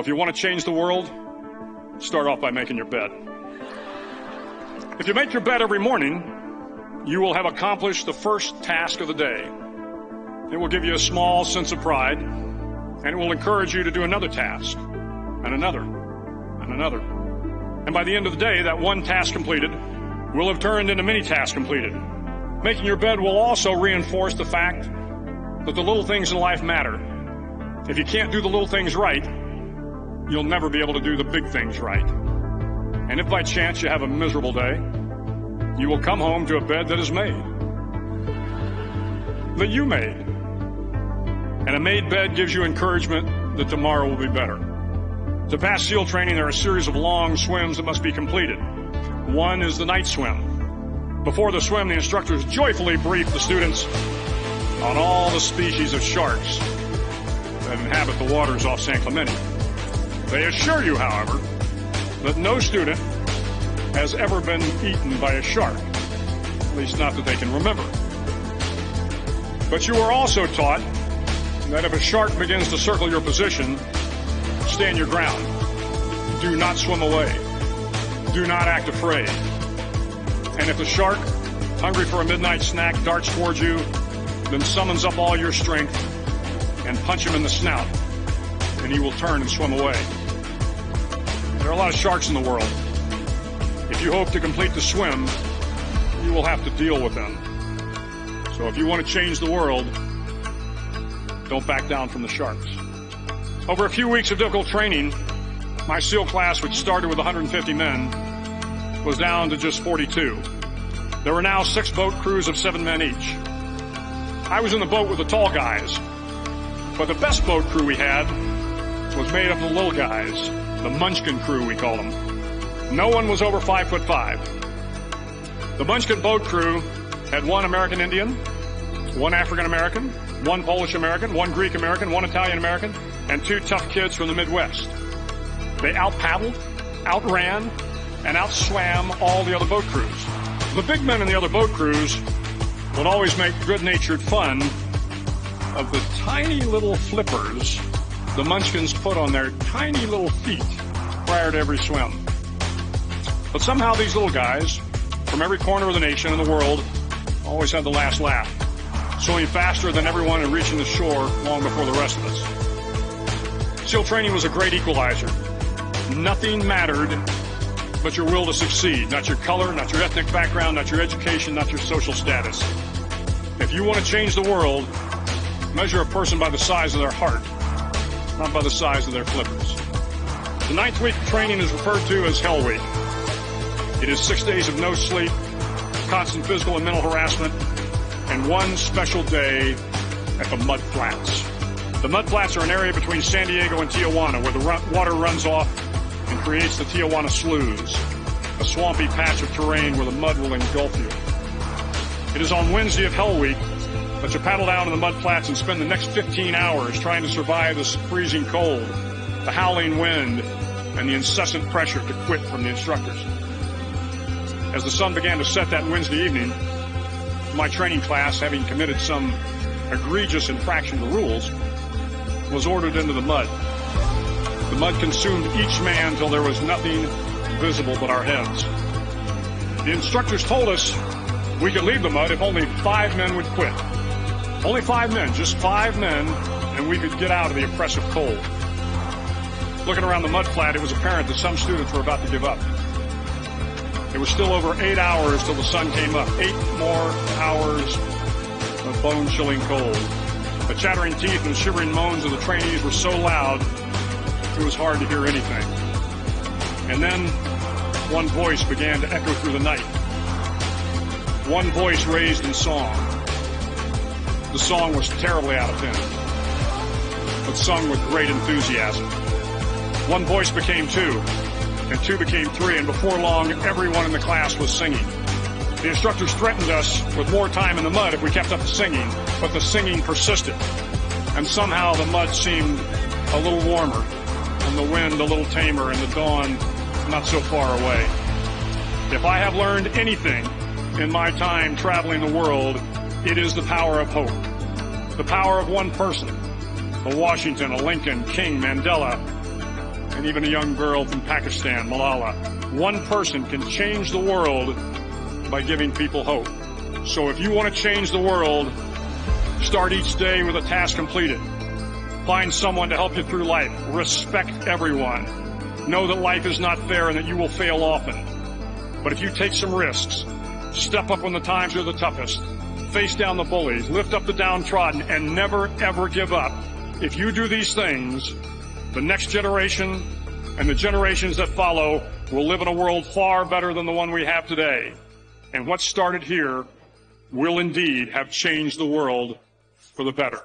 you want to change the world, start off by making your bed. If you make your bed every morning, you will have accomplished the first task of the day. It will give you a small sense of pride, and it will encourage you to do another task, and another, and another. And by the end of the day, that one task completed will have turned into many tasks completed. Making your bed will also reinforce the fact that the little things in life matter. If you can't do the little things right, you'll never be able to do the big things right. And if by chance you have a miserable day, you will come home to a bed that is made, that you made. And a made bed gives you encouragement that tomorrow will be better. To pass SEAL training, there are a series of long swims that must be completed. One is the night swim. Before the swim, the instructors joyfully brief the students on all the species of sharks that inhabit the waters off San Clemente. They assure you, however, that no student has ever been eaten by a shark, at least not that they can remember. But you are also taught that if a shark begins to circle your position, stand your ground. Do not swim away. Do not act afraid. And if the shark, hungry for a midnight snack, darts towards you, then summons up all your strength and punch him in the snout, and he will turn and swim away. There are a lot of sharks in the world. If you hope to complete the swim, you will have to deal with them. So if you want to change the world, don't back down from the sharks. Over a few weeks of difficult training, my SEAL class, which started with 150 men, was down to just 42. There were now 6 boat crews of 7 men each. I was in the boat with the tall guys, but the best boat crew we had was made up of the little guys, the Munchkin crew, we called them. No one was over 5'5". The Munchkin boat crew had 1 American Indian, 1 African American, 1 Polish American, 1 Greek American, 1 Italian American, and 2 tough kids from the Midwest. They out-paddled, outran, and outswam all the other boat crews. The big men in the other boat crews would always make good-natured fun of the tiny little flippers the Munchkins put on their tiny little feet prior to every swim. But somehow these little guys from every corner of the nation and the world always had the last laugh, swimming faster than everyone and reaching the shore long before the rest of us. SEAL training was a great equalizer. Nothing mattered but your will to succeed, not your color, not your ethnic background, not your education, not your social status. If you want to change the world, measure a person by the size of their heart, not by the size of their flippers. The 9th week of training is referred to as Hell Week. It is 6 days of no sleep, constant physical and mental harassment, and 1 special day at the Mud Flats. The Mud Flats are an area between San Diego and Tijuana where the water runs off and creates the Tijuana Sloughs, a swampy patch of terrain where the mud will engulf you. It is on Wednesday of Hell Week that you paddle down to the Mud Flats and spend the next 15 hours trying to survive the freezing cold, the howling wind, and the incessant pressure to quit from the instructors. As the sun began to set that Wednesday evening, my training class, having committed some egregious infraction to the rules, was ordered into the mud. The mud consumed each man till there was nothing visible but our heads. The instructors told us we could leave the mud if only 5 men would quit. Only 5 men, just 5 men, and we could get out of the oppressive cold. Looking around the mud flat, it was apparent that some students were about to give up. It was still over 8 hours till the sun came up. 8 more hours of bone-chilling cold. The chattering teeth and shivering moans of the trainees were so loud, it was hard to hear anything. And then one voice began to echo through the night. One voice raised in song. The song was terribly out of tune, but sung with great enthusiasm. One voice became 2, and 2 became 3, and before long, everyone in the class was singing. The instructors threatened us with more time in the mud if we kept up the singing, but the singing persisted. And somehow the mud seemed a little warmer, and the wind a little tamer, and the dawn not so far away. If I have learned anything in my time traveling the world, it is the power of hope. The power of one person, a Washington, a Lincoln, King, Mandela, and even a young girl from Pakistan, Malala. One person can change the world by giving people hope. So if you want to change the world, start each day with a task completed. Find someone to help you through life. Respect everyone. Know that life is not fair and that you will fail often. But if you take some risks, step up when the times are the toughest, face down the bullies, lift up the downtrodden, and never, ever give up. If you do these things, the next generation and the generations that follow will live in a world far better than the one we have today. And what started here will indeed have changed the world for the better.